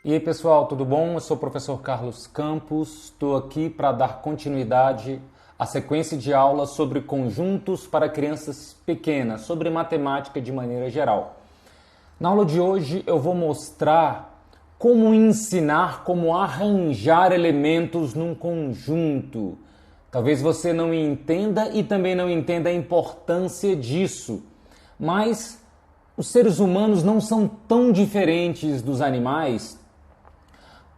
E aí pessoal, tudo bom? Eu sou o professor Carlos Campos, estou aqui para dar continuidade à sequência de aulas sobre conjuntos para crianças pequenas, sobre matemática de maneira geral. Na aula de hoje eu vou mostrar como ensinar, como arranjar elementos num conjunto. Talvez você não entenda e também não entenda a importância disso, mas os seres humanos não são tão diferentes dos animais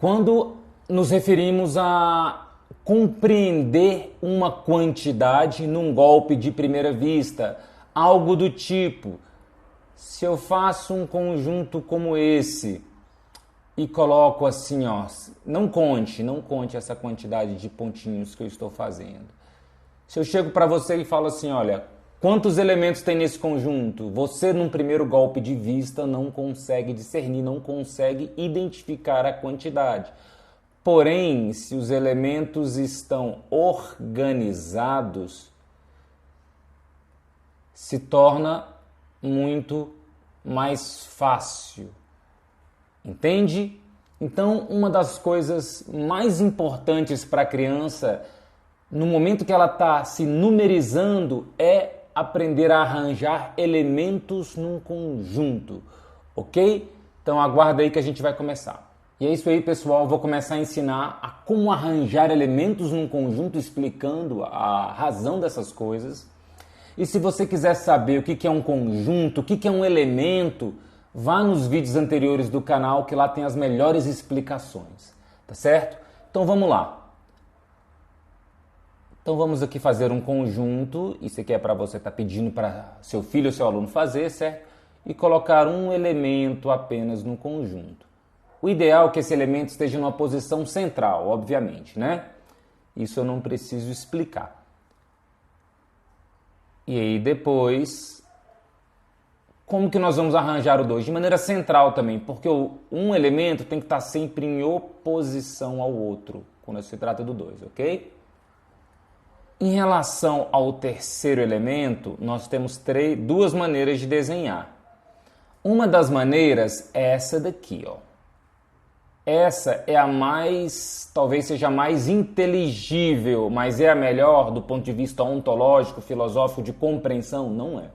quando nos referimos a compreender uma quantidade num golpe de primeira vista, algo do tipo: se eu faço um conjunto como esse e coloco assim, ó, não conte essa quantidade de pontinhos que eu estou fazendo. Se eu chego para você e falo assim, olha, quantos elementos tem nesse conjunto? Você, num primeiro golpe de vista, não consegue discernir, não consegue identificar a quantidade. Porém, se os elementos estão organizados, se torna muito mais fácil. Entende? Então, uma das coisas mais importantes para a criança, no momento que ela está se numerizando, é aprender a arranjar elementos num conjunto, ok? Então aguarda aí que a gente vai começar. E é isso aí, pessoal, vou começar a ensinar a como arranjar elementos num conjunto, explicando a razão dessas coisas. E se você quiser saber o que é um conjunto, o que é um elemento, vá nos vídeos anteriores do canal que lá tem as melhores explicações, tá certo? Então vamos lá. Então vamos aqui fazer um conjunto, isso aqui é para você estar pedindo para seu filho ou seu aluno fazer, certo? E colocar um elemento apenas no conjunto. O ideal é que esse elemento esteja numa posição central, obviamente, né? Isso eu não preciso explicar. E aí depois, como que nós vamos arranjar o 2? De maneira central também, porque um elemento tem que estar sempre em oposição ao outro, quando se trata do 2, ok? Em relação ao terceiro elemento, nós temos duas maneiras de desenhar. Uma das maneiras é essa daqui, ó. Essa é a mais, talvez seja a mais inteligível, mas é a melhor do ponto de vista ontológico, filosófico, de compreensão? Não é.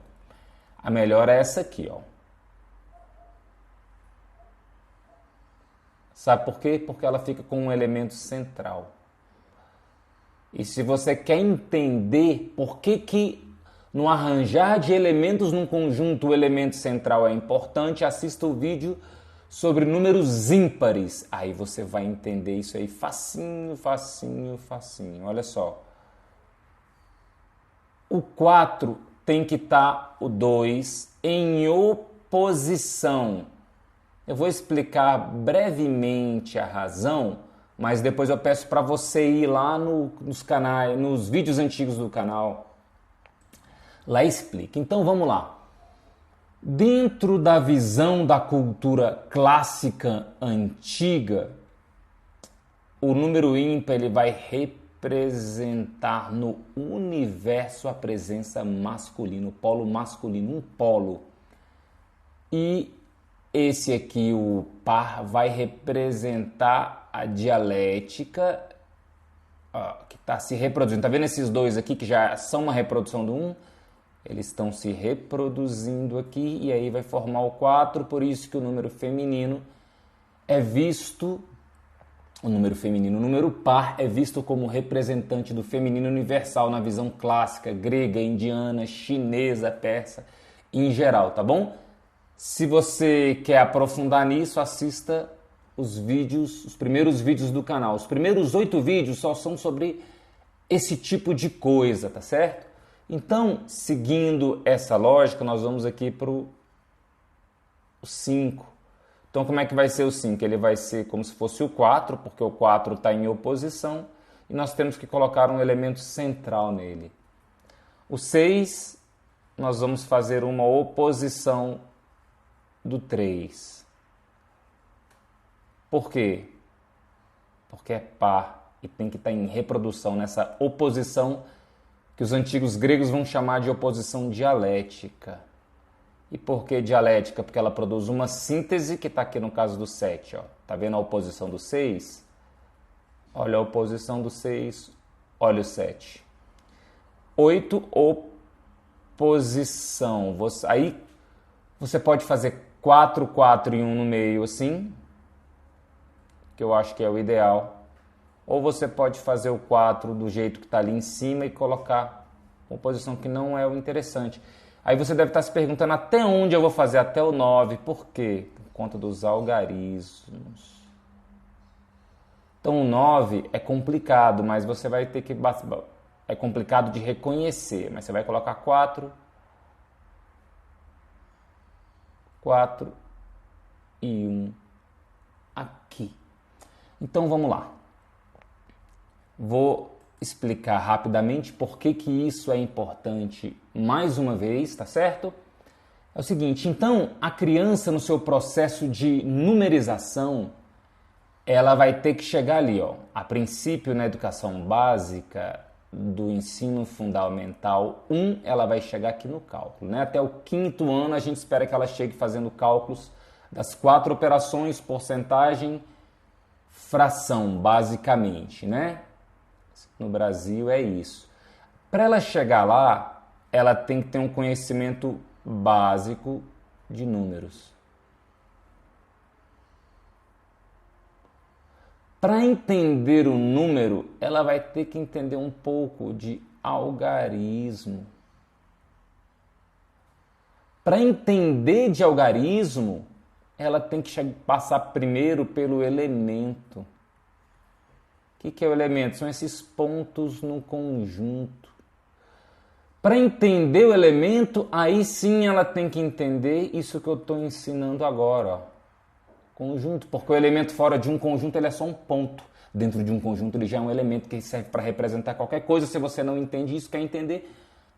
A melhor é essa aqui, ó. Sabe por quê? Porque ela fica com um elemento central. E se você quer entender por que no arranjar de elementos num conjunto o elemento central é importante, assista o vídeo sobre números ímpares. Aí você vai entender isso aí facinho, facinho, facinho. Olha só. O 4 tem que estar o 2 em oposição. Eu vou explicar brevemente a razão, mas depois eu peço para você ir lá nos canais, nos vídeos antigos do canal. Lá explica. Então vamos lá. Dentro da visão da cultura clássica antiga, o número ímpar ele vai representar no universo a presença masculina, o polo masculino, um polo. E esse aqui, o par, vai representar a dialética que está se reproduzindo. Tá vendo esses dois aqui que já são uma reprodução do 1? Eles estão se reproduzindo aqui e aí vai formar o 4, por isso que o número feminino é visto, o número par é visto como representante do feminino universal na visão clássica, grega, indiana, chinesa, persa, em geral, tá bom? Se você quer aprofundar nisso, assista os primeiros vídeos do canal. Os primeiros 8 vídeos só são sobre esse tipo de coisa, tá certo? Então, seguindo essa lógica, nós vamos aqui para o 5. Então, como é que vai ser o 5? Ele vai ser como se fosse o 4, porque o 4 está em oposição, e nós temos que colocar um elemento central nele. O 6, nós vamos fazer uma oposição do 3. Por quê? Porque é par e tem que estar em reprodução, nessa oposição que os antigos gregos vão chamar de oposição dialética. E por que dialética? Porque ela produz uma síntese, que está aqui no caso do 7. Ó. Tá vendo a oposição do 6? Olha a oposição do 6, olha o 7. 8, oposição. Aí você pode fazer 4, 4 e 1 no meio assim, que eu acho que é o ideal. Ou você pode fazer o 4 do jeito que está ali em cima e colocar uma posição que não é o interessante. Aí você deve estar se perguntando até onde eu vou fazer até o 9. Por quê? Por conta dos algarismos. Então o 9 é complicado, mas você vai ter que... É complicado de reconhecer, mas você vai colocar 4, 4 e 1 aqui. Então vamos lá. Vou explicar rapidamente por que isso é importante mais uma vez, tá certo? É o seguinte, então a criança no seu processo de numerização, ela vai ter que chegar ali, ó. A princípio, na educação básica do ensino fundamental 1, ela vai chegar aqui no cálculo, né? Até o 5º ano a gente espera que ela chegue fazendo cálculos das 4 operações, porcentagem, fração, basicamente, né? No Brasil é isso. Para ela chegar lá, ela tem que ter um conhecimento básico de números. Para entender o número, ela vai ter que entender um pouco de algarismo. Para entender de algarismo, ela tem que passar primeiro pelo elemento. O que é o elemento? São esses pontos no conjunto. Para entender o elemento, aí sim ela tem que entender isso que eu estou ensinando agora, ó. Conjunto, porque o elemento fora de um conjunto ele é só um ponto. Dentro de um conjunto ele já é um elemento que serve para representar qualquer coisa. Se você não entende isso, quer entender,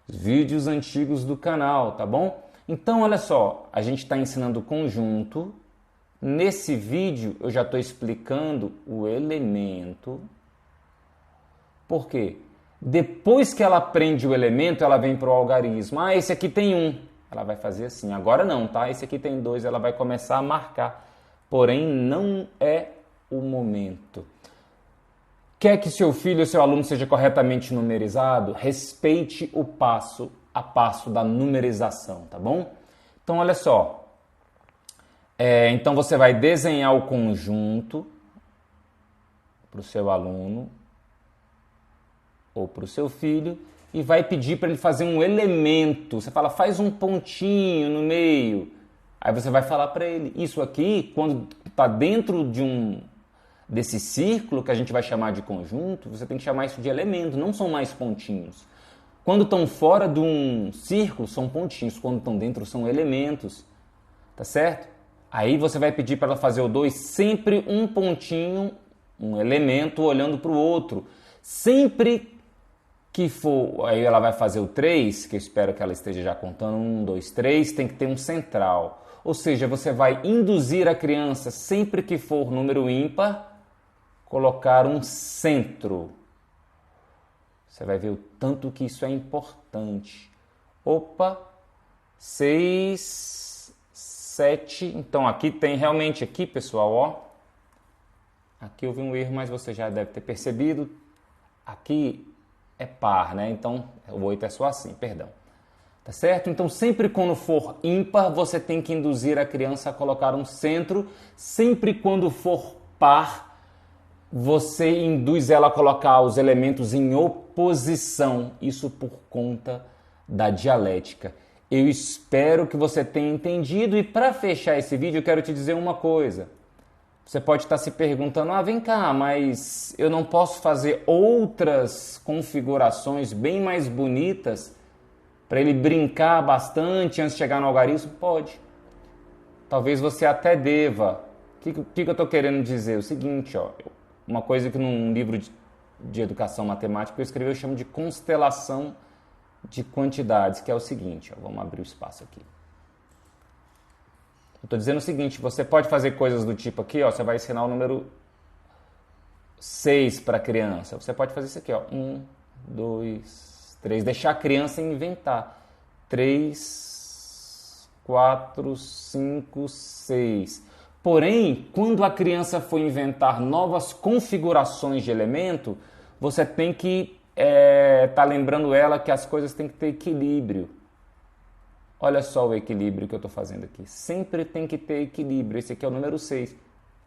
os vídeos antigos do canal, tá bom? Então, olha só, a gente está ensinando conjunto. Nesse vídeo eu já estou explicando o elemento. Por quê? Depois que ela aprende o elemento, ela vem para o algarismo. Ah, esse aqui tem 1. Ela vai fazer assim. Agora não, tá? Esse aqui tem 2. Ela vai começar a marcar. Porém, não é o momento. Quer que seu filho ou seu aluno seja corretamente numerizado? Respeite o passo a passo da numerização, tá bom? Então, olha só. Então, você vai desenhar o conjunto para o seu aluno ou para o seu filho e vai pedir para ele fazer um elemento. Você fala, faz um pontinho no meio. Aí você vai falar para ele, isso aqui, quando está dentro desse círculo que a gente vai chamar de conjunto, você tem que chamar isso de elemento, não são mais pontinhos. Quando estão fora de um círculo, são pontinhos. Quando estão dentro, são elementos. Tá certo? Aí você vai pedir para ela fazer o 2, sempre um pontinho, um elemento olhando para o outro. Sempre que for, aí ela vai fazer o 3, que eu espero que ela esteja já contando, 1, 2, 3, tem que ter um central. Ou seja, você vai induzir a criança, sempre que for número ímpar, colocar um centro. Você vai ver o tanto que isso é importante. Opa, 6, 7. Então aqui tem realmente, aqui pessoal, ó. Aqui eu vi um erro, mas você já deve ter percebido. Aqui é par, né? Então o 8 é só assim, perdão. Tá certo? Então, sempre quando for ímpar, você tem que induzir a criança a colocar um centro. Sempre quando for par, você induz ela a colocar os elementos em oposição. Isso por conta da dialética. Eu espero que você tenha entendido. E para fechar esse vídeo, eu quero te dizer uma coisa. Você pode estar se perguntando, vem cá, mas eu não posso fazer outras configurações bem mais bonitas para ele brincar bastante antes de chegar no algarismo? Pode. Talvez você até deva. O que eu estou querendo dizer? O seguinte, ó, uma coisa que num livro de educação matemática eu escrevi, eu chamo de constelação de quantidades, que é o seguinte, ó, vamos abrir o espaço aqui. Eu estou dizendo o seguinte, você pode fazer coisas do tipo aqui, ó, você vai ensinar o número 6 para a criança. Você pode fazer isso aqui, ó, 1, 2, 3, deixar a criança inventar. 3, 4, 5, 6. Porém, quando a criança for inventar novas configurações de elemento, você tem que tá lembrando ela que as coisas têm que ter equilíbrio. Olha só o equilíbrio que eu estou fazendo aqui. Sempre tem que ter equilíbrio. Esse aqui é o número 6.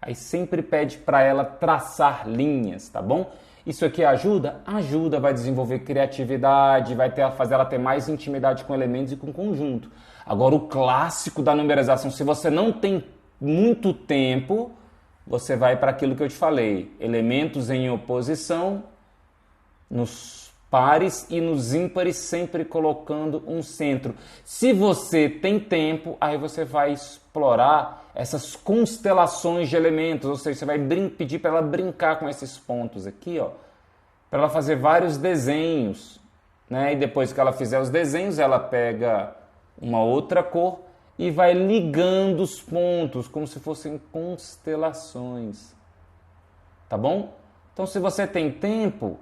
Aí sempre pede para ela traçar linhas, tá bom? Isso aqui ajuda? Ajuda, vai desenvolver criatividade, vai fazer ela ter mais intimidade com elementos e com conjunto. Agora, o clássico da numerização, se você não tem muito tempo, você vai para aquilo que eu te falei. Elementos em oposição, nos pares e nos ímpares, sempre colocando um centro. Se você tem tempo, aí você vai explorar essas constelações de elementos, ou seja, você vai pedir para ela brincar com esses pontos aqui, ó, para ela fazer vários desenhos, né? E depois que ela fizer os desenhos, ela pega uma outra cor e vai ligando os pontos como se fossem constelações. Tá bom? Então, se você tem tempo,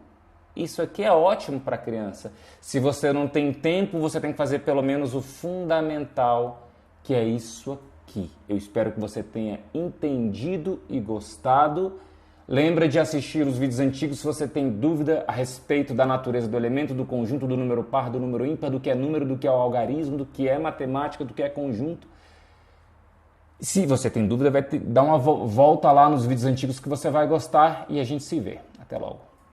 isso aqui é ótimo para a criança. Se você não tem tempo, você tem que fazer pelo menos o fundamental, que é isso aqui. Eu espero que você tenha entendido e gostado. Lembra de assistir os vídeos antigos se você tem dúvida a respeito da natureza do elemento, do conjunto, do número par, do número ímpar, do que é número, do que é o algarismo, do que é matemática, do que é conjunto. Se você tem dúvida, vai dar uma volta lá nos vídeos antigos que você vai gostar e a gente se vê. Até logo.